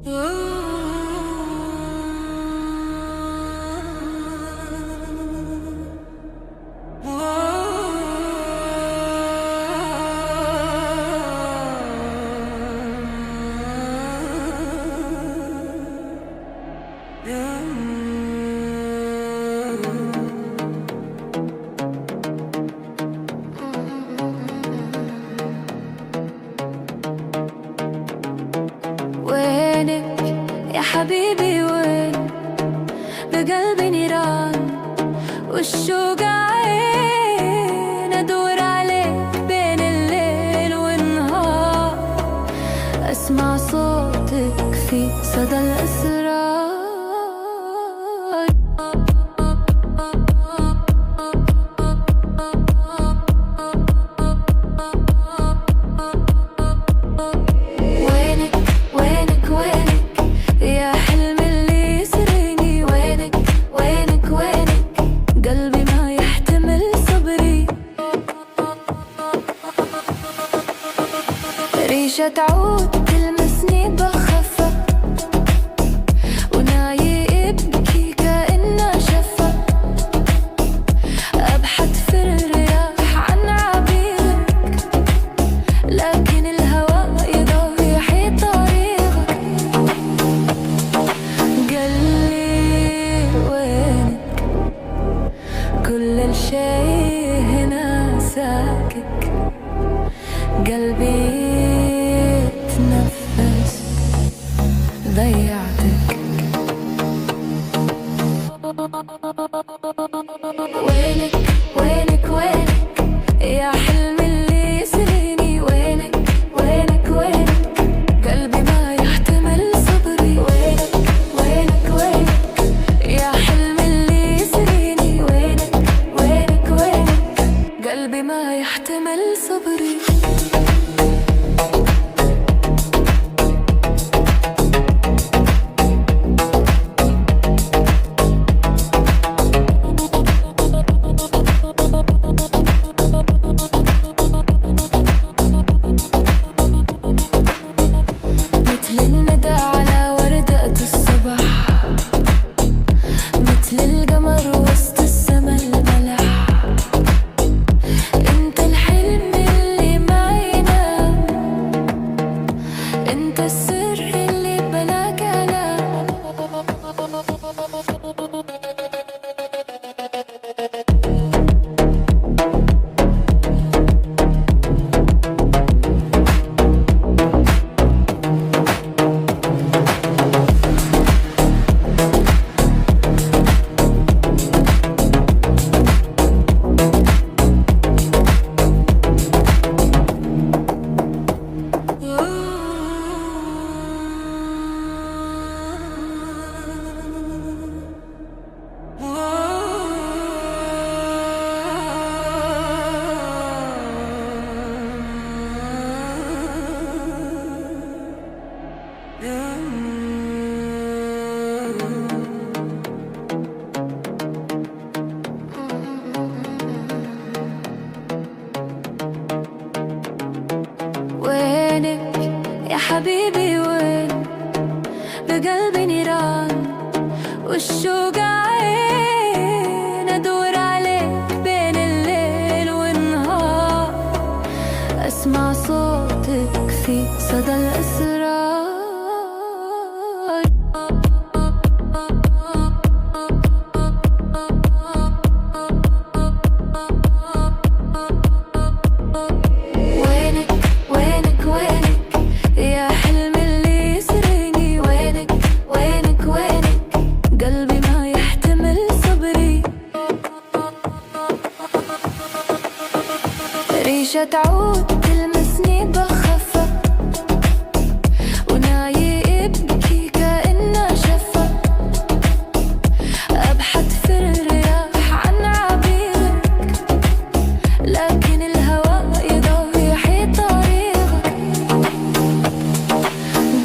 وينك يا حبيبي وين؟ بقلبي نيران والشوق عين أدور عليك بين الليل والنهار، أسمع صوتك في صدى الأسرار. ريشة تعود تلمسني بخفة وناي يبكي كأنه شفة، أبحث في الرياح عن عبيرك لكن الهواء يضيح طريقك. قالي وينك؟ كل الشي هنا ساكت، قلبي يتنفس ضيعتك. وينك وينك وينك يا حلم اللي يسريني؟ وينك وينك وينك قلبي ما يحتمل صبري؟ وينك وينك وينك يا حلم اللي يسريني؟ وينك وينك وينك قلبي ما يحتمل صبري. وينك يا حبيبي وين؟ بقلبي نيران والشوق عين أدور عليك بين الليل والنهار، أسمع صوتك في صدى الأسرار. ريشة تعود تلمسني بخفة وناي يبكي كأنه شفة، أبحث في الرياح عن عبيرك لكن الهواء يضيح طريقك.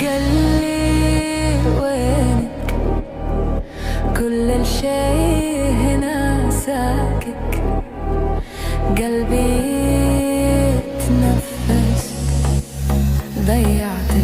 قالي وينك؟ كل الشي هنا ساكت، قلبي يتنفس ضيعتك.